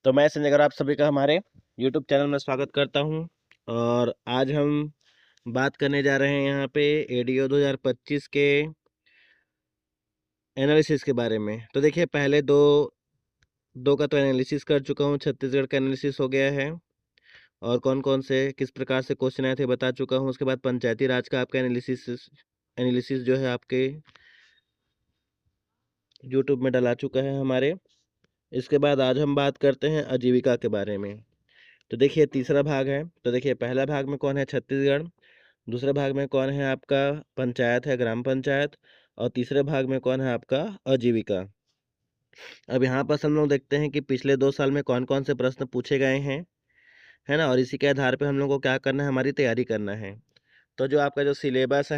तो मैं संजय अगर आप सभी का हमारे YouTube चैनल में स्वागत करता हूं। और आज हम बात करने जा रहे हैं यहाँ पे एडीओ 2025 के एनालिसिस के बारे में। तो देखिए, पहले दो दो का तो एनालिसिस कर चुका हूँ। छत्तीसगढ़ का एनालिसिस हो गया है और कौन कौन से किस प्रकार से क्वेश्चन आए थे बता चुका हूँ। उसके बाद पंचायती राज का आपका एनालिसिस जो है आपके YouTube में डला चुका है हमारे। इसके बाद आज हम बात करते हैं आजीविका के बारे में। तो देखिए, तीसरा भाग है। तो देखिए, पहला भाग में कौन है? छत्तीसगढ़। दूसरे भाग में कौन है? आपका पंचायत है, ग्राम पंचायत। और तीसरे भाग में कौन है? आपका आजीविका। अब यहाँ पर हम लोग देखते हैं कि पिछले 2 साल में कौन कौन से प्रश्न पूछे गए हैं, है ना। और इसी के आधार पे हम लोग को क्या करना है, हमारी तैयारी करना है। तो जो आपका जो सिलेबस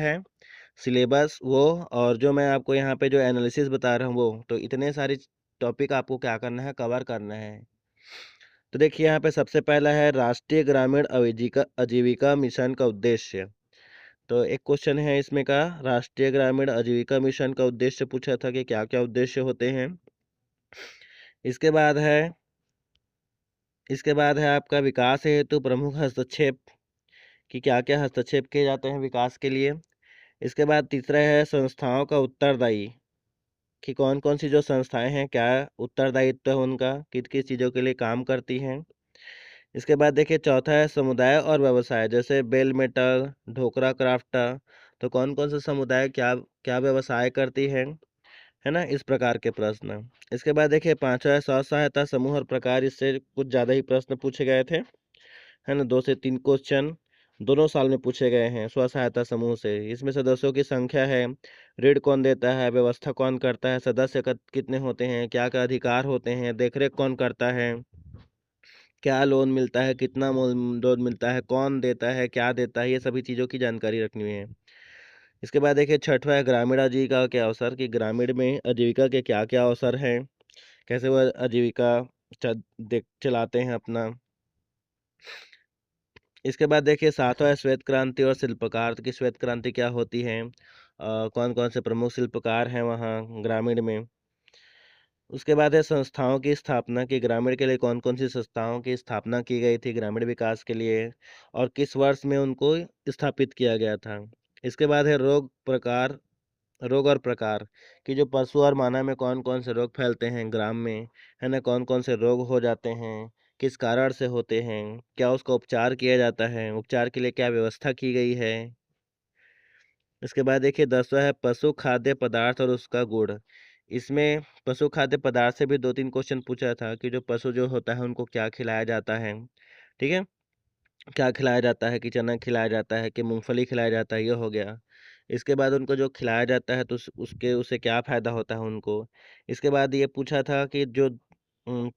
वो, और जो मैं आपको यहाँ पे जो एनालिसिस बता रहा हूँ वो, तो इतने सारे टॉपिक आपको क्या करना है, कवर करना है। तो देखिए, यहाँ पे सबसे पहला है राष्ट्रीय ग्रामीण आजीविका आजीविका मिशन का उद्देश्य। तो एक क्वेश्चन है इसमें का, राष्ट्रीय ग्रामीण आजीविका मिशन का उद्देश्य पूछा था कि क्या क्या उद्देश्य होते हैं। इसके बाद है आपका विकास हेतु प्रमुख हस्तक्षेप, कि क्या क्या हस्तक्षेप किए जाते हैं विकास के लिए। इसके बाद तीसरा है संस्थाओं का उत्तरदायी, कि कौन कौन सी जो संस्थाएं हैं, क्या उत्तरदायित्व है उनका, किस किस चीज़ों के लिए काम करती हैं। इसके बाद देखिए, चौथा है समुदाय और व्यवसाय, जैसे बेल मेटल, ढोकरा क्राफ्ट। तो कौन कौन से समुदाय क्या क्या व्यवसाय करती है ना, इस प्रकार के प्रश्न। इसके बाद देखिए, पांचवा है स्व सहायता समूह और प्रकार। इससे कुछ ज़्यादा ही प्रश्न पूछे गए थे, है ना। 2 से 3 क्वेश्चन दोनों साल में पूछे गए हैं स्व सहायता समूह से। इसमें सदस्यों की संख्या है, ऋण कौन देता है, व्यवस्था कौन करता है, सदस्य कितने होते हैं, क्या क्या अधिकार होते हैं, देखरेख कौन करता है, क्या लोन मिलता है, कितना लोन मिलता है, कौन देता है, क्या देता है, ये सभी चीज़ों की जानकारी रखनी है। इसके बाद देखिए, छठवा है ग्रामीण आजीविका के अवसर, कि ग्रामीण में आजीविका के क्या क्या अवसर हैं, कैसे वह आजीविका चलाते हैं अपना। इसके बाद देखिए, सातवां है श्वेत क्रांति और शिल्पकार, की श्वेत क्रांति क्या होती है, कौन कौन से प्रमुख शिल्पकार हैं वहाँ ग्रामीण में। उसके बाद है संस्थाओं की स्थापना, की ग्रामीण के लिए कौन कौन सी संस्थाओं की स्थापना की गई थी ग्रामीण विकास के लिए, और किस वर्ष में उनको स्थापित किया गया था। इसके बाद है रोग और प्रकार, कि जो पशु और मानव में कौन कौन से रोग फैलते हैं ग्राम में, है ना, कौन कौन से रोग हो जाते हैं, किस कारण से होते हैं, क्या उसका उपचार किया जाता है, उपचार के लिए क्या व्यवस्था की गई है। इसके बाद देखिए, 10वां है पशु खाद्य पदार्थ और उसका गुण। इसमें पशु खाद्य पदार्थ से भी 2-3 क्वेश्चन पूछा था, कि जो पशु जो होता है उनको क्या खिलाया जाता है, ठीक है। क्या खिलाया जाता है, कि चना खिलाया जाता है, कि मूंगफली खिलाया जाता है, ये हो गया। इसके बाद उनको जो खिलाया जाता है तो उससे क्या फ़ायदा होता है उनको। इसके बाद ये पूछा था कि जो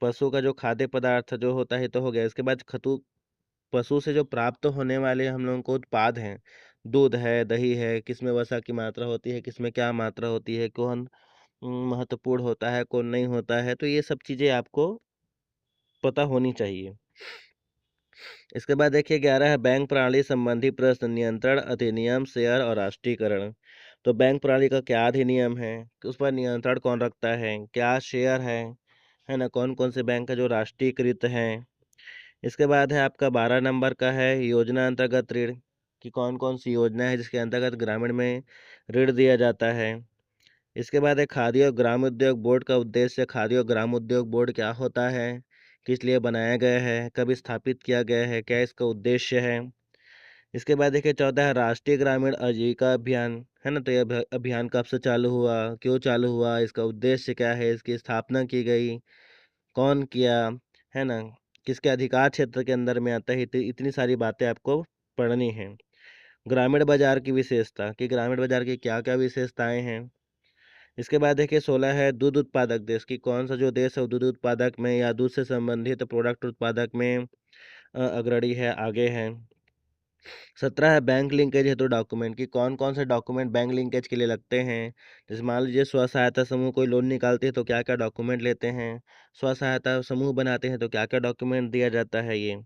पशु का जो खाद्य पदार्थ जो होता है तो हो गया। इसके बाद खतु पशु से जो प्राप्त होने वाले हम लोगों को उत्पाद हैं, दूध है, दही है, किसमें वसा की मात्रा होती है, किसमें क्या मात्रा होती है, कौन महत्वपूर्ण होता है, कौन नहीं होता है, तो ये सब चीज़ें आपको पता होनी चाहिए। इसके बाद देखिए, 11 है बैंक प्रणाली संबंधी प्रश्न, नियंत्रण अधिनियम, शेयर और राष्ट्रीयकरण। तो बैंक प्रणाली का क्या अधिनियम है, उस पर नियंत्रण कौन रखता है, क्या शेयर है ना, कौन कौन से बैंक है जो राष्ट्रीयकृत हैं। इसके बाद है आपका 12 नंबर का है योजना अंतर्गत ऋण, कि कौन कौन सी योजना है जिसके अंतर्गत ग्रामीण में ऋण दिया जाता है। इसके बाद है खादी और ग्राम उद्योग बोर्ड का उद्देश्य, खादी और ग्राम उद्योग बोर्ड क्या होता है, किस लिए बनाया गया है, कब स्थापित किया गया है, क्या इसका उद्देश्य है। इसके बाद देखिए, 14 है राष्ट्रीय ग्रामीण आजीविका अभियान, है ना। तो यह अभियान कब से चालू हुआ, क्यों चालू हुआ, इसका उद्देश्य क्या है, इसकी स्थापना की गई, कौन किया, है ना, किसके अधिकार क्षेत्र के अंदर में आता है। इतनी सारी बातें आपको पढ़नी है। ग्रामीण बाजार की विशेषता, कि ग्रामीण बाजार की क्या क्या विशेषताएं हैं। इसके बाद देखिए, 16 है दूध उत्पादक देश, की कौन सा जो देश है वो दूध उत्पादक में या दूध से संबंधित प्रोडक्ट उत्पादक में अग्रणी है, आगे है। 17 है बैंक लिंकेज हेतु डॉक्यूमेंट, की कौन कौन से डॉक्यूमेंट बैंक लिंकेज के लिए लगते हैं। जैसे मान लीजिए स्व सहायता समूह कोई लोन निकालते हैं तो क्या क्या डॉक्यूमेंट लेते हैं, स्व सहायता समूह बनाते हैं तो क्या क्या डॉक्यूमेंट दिया जाता है ये।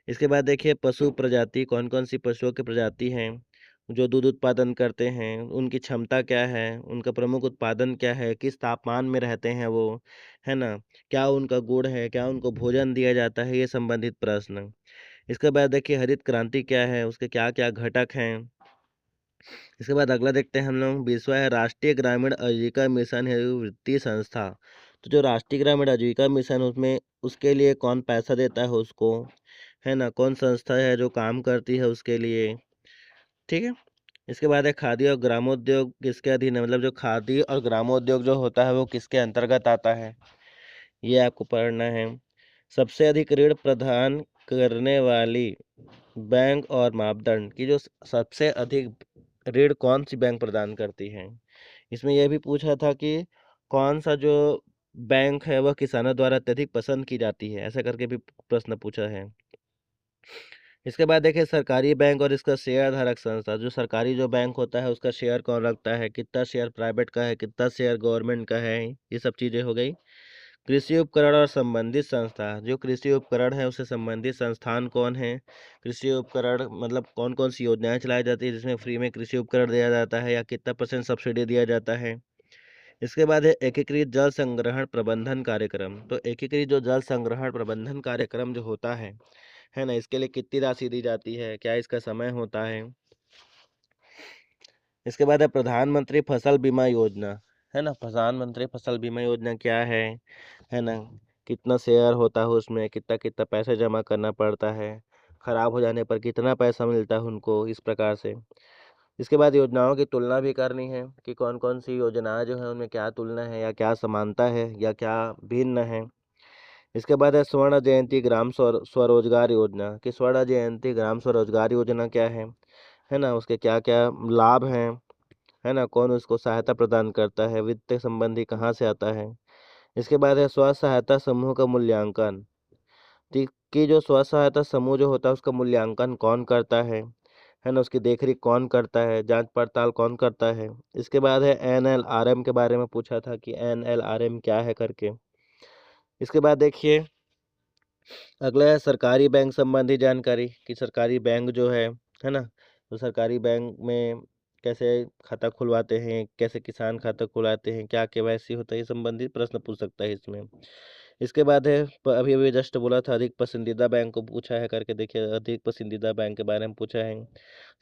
इसके बाद देखिए, पशु प्रजाति, कौन कौन सी पशुओं की प्रजाति हैं जो दूध उत्पादन करते हैं, उनकी क्षमता क्या है, उनका प्रमुख उत्पादन क्या है, किस तापमान में रहते हैं वो, है ना? क्या उनका गुण है, क्या उनको भोजन दिया जाता है, ये संबंधित प्रश्न। इसके बाद देखिए हरित क्रांति क्या है, उसके क्या-क्या घटक हैं। इसके बाद अगला देखते हैं हम लोग, 20वां है राष्ट्रीय ग्रामीण आजीविका मिशन हेतु वित्तीय संस्था। तो जो राष्ट्रीय ग्रामीण आजीविका मिशन उसमें उसके लिए कौन पैसा देता है उसको, है ना? कौन संस्था है जो काम करती है उसके लिए, ठीक है? इसके बाद है खादी और ग्रामोद्योग किसके अधीन है, मतलब जो खादी और ग्रामोद्योग जो होता है वो किसके अंतर्गत आता है, ये आपको पढ़ना है। सबसे अधिक ऋण प्रदान करने वाली बैंक और मापदंड की जो सबसे अधिक ऋण कौन सी बैंक प्रदान करती है। इसमें यह भी पूछा था कि कौन सा जो बैंक है वह किसानों द्वारा अत्यधिक पसंद की जाती है, ऐसा करके भी प्रश्न पूछा है। इसके बाद देखिए सरकारी बैंक और इसका शेयर धारक संस्था। जो सरकारी जो बैंक होता है उसका शेयर कौन रखता है, कितना शेयर प्राइवेट का है, कितना शेयर गवर्नमेंट का है, ये सब चीज़ें हो गई। कृषि उपकरण और संबंधित संस्था। जो कृषि उपकरण है उससे संबंधित संस्थान कौन है, कृषि उपकरण मतलब कौन कौन सी योजनाएं चलाई जाती है जिसमें फ्री में कृषि उपकरण दिया जाता है या कितना % सब्सिडी दिया जाता है। इसके बाद है एकीकृत जल संग्रहण प्रबंधन कार्यक्रम। तो एकीकृत जो जल संग्रहण प्रबंधन कार्यक्रम जो होता है ना, इसके लिए कितनी राशि दी जाती है, क्या इसका समय होता है। इसके बाद है प्रधानमंत्री फसल बीमा योजना, है ना? प्रधानमंत्री फसल बीमा योजना क्या है ना? कितना शेयर होता है उसमें, कितना कितना पैसा जमा करना पड़ता है, खराब हो जाने पर कितना पैसा मिलता है उनको, इस प्रकार से। इसके बाद योजनाओं की तुलना भी करनी है कि कौन कौन सी योजनाएं जो है उनमें क्या तुलना है या क्या समानता है या क्या भिन्न है। इसके बाद है स्वर्ण जयंती ग्राम स्वरोजगार योजना। कि स्वर्ण जयंती ग्राम स्वरोजगार योजना क्या है ना? उसके क्या क्या लाभ हैं, है ना? कौन उसको सहायता प्रदान करता है, वित्त संबंधी कहाँ से आता है। इसके बाद है स्व सहायता समूह का मूल्यांकन। कि जो स्व सहायता समूह जो होता है उसका मूल्यांकन कौन करता है ना? उसकी देखरेख कौन करता है, जांच पड़ताल कौन करता है। इसके बाद है NLRM के बारे में पूछा था कि NLRM क्या है करके। इसके बाद देखिए अगला है सरकारी बैंक संबंधी जानकारी। कि सरकारी बैंक जो है ना? तो सरकारी बैंक में कैसे खाता खुलवाते हैं, कैसे किसान खाता खुलवाते हैं, क्या KYC होता है, ये संबंधित प्रश्न पूछ सकता है इसमें। इसके बाद है अभी अभी जस्ट बोला था अधिक पसंदीदा बैंक को पूछा है करके। देखिए अधिक पसंदीदा बैंक के बारे में पूछा है।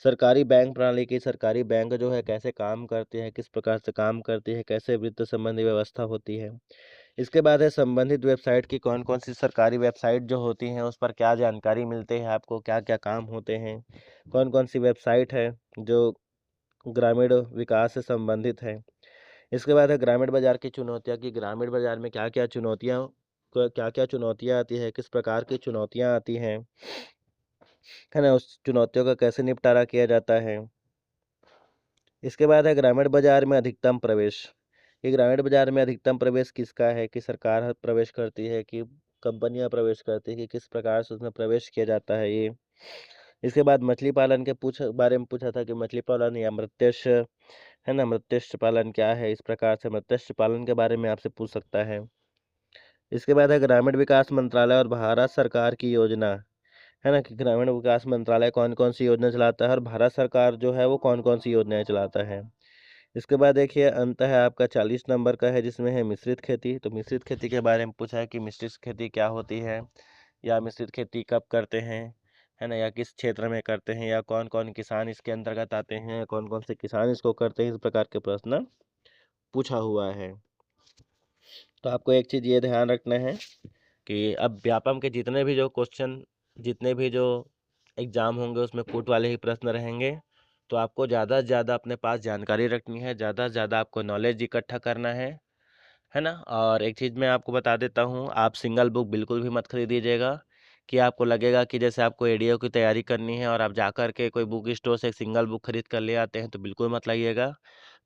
सरकारी बैंक प्रणाली की सरकारी बैंक जो है कैसे काम करती है, किस प्रकार से काम करती है, कैसे वित्त संबंधी व्यवस्था होती है। इसके बाद है संबंधित वेबसाइट की कौन कौन सी सरकारी वेबसाइट जो होती हैं उस पर क्या जानकारी मिलते हैं आपको, क्या क्या काम होते हैं, कौन कौन सी वेबसाइट है जो ग्रामीण विकास से संबंधित है। इसके बाद है ग्रामीण बाजार की चुनौतियाँ। कि ग्रामीण बाजार में क्या क्या चुनौतियाँ आती है, किस प्रकार की चुनौतियाँ आती हैं, है ना? उस चुनौतियों का कैसे निपटारा किया जाता है। इसके बाद है ग्रामीण बाजार में अधिकतम प्रवेश। ये ग्रामीण बाजार में अधिकतम प्रवेश किसका है, कि सरकार प्रवेश करती है कि कंपनियां प्रवेश करती है, कि किस प्रकार से उसमें प्रवेश किया जाता है ये। इसके बाद मछली पालन के बारे में पूछा था कि मछली पालन या मत्स्य, है ना? मत्स्य पालन क्या है, इस प्रकार से मत्स्य पालन के बारे में आपसे पूछ सकता है। इसके बाद है ग्रामीण विकास मंत्रालय और भारत सरकार की योजना, है ना? कि ग्रामीण विकास मंत्रालय कौन कौन सी योजना चलाता है और भारत सरकार जो है वो कौन कौन सी योजनाएं चलाता है। इसके बाद देखिए अंत है आपका 40 नंबर का है जिसमें है मिश्रित खेती। तो मिश्रित खेती के बारे में पूछा है कि मिश्रित खेती क्या होती है, या मिश्रित खेती कब करते हैं, है ना? या किस क्षेत्र में करते हैं, या कौन कौन किसान इसके अंतर्गत आते हैं, कौन कौन से किसान इसको करते हैं, इस प्रकार के प्रश्न पूछा हुआ है। तो आपको एक चीज़ ये ध्यान रखना है कि अब व्यापम के जितने भी जो एग्ज़ाम होंगे उसमें कूट वाले ही प्रश्न रहेंगे। तो आपको ज़्यादा से ज़्यादा अपने पास जानकारी रखनी है, ज़्यादा से ज़्यादा आपको नॉलेज इकट्ठा करना है ना? और एक चीज़ मैं आपको बता देता हूँ, आप सिंगल बुक बिल्कुल भी मत खरीदिएगा। कि आपको लगेगा कि जैसे आपको एडीओ की तैयारी करनी है और आप जा कर के कोई बुक स्टोर से एक सिंगल बुक खरीद कर ले आते हैं, तो बिल्कुल मत लाइएगा।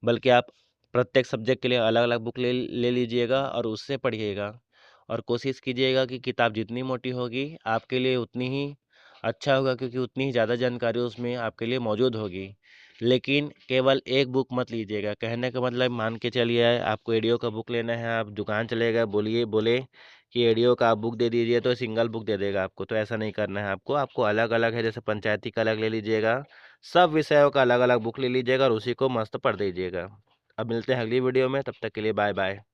बल्कि आप प्रत्येक सब्जेक्ट के लिए अलग अलग बुक ले ले लीजिएगा और उससे पढ़िएगा। और कोशिश कीजिएगा कि किताब जितनी मोटी होगी आपके लिए उतनी ही अच्छा होगा, क्योंकि उतनी ही ज़्यादा जानकारी उसमें आपके लिए मौजूद होगी। लेकिन केवल एक बुक मत लीजिएगा। कहने का मतलब मान के चलिए आपको एडीओ का बुक लेना है, आप दुकान चले गए, बोले कि एडीओ का आप बुक दे दीजिए तो सिंगल बुक दे देगा आपको, तो ऐसा नहीं करना है आपको। आपको अलग अलग है, जैसे पंचायती का अलग ले लीजिएगा, सब विषयों का अलग अलग बुक ले लीजिएगा और उसी को मस्त पढ़ दीजिएगा। अब मिलते हैं अगली वीडियो में, तब तक के लिए बाय बाय।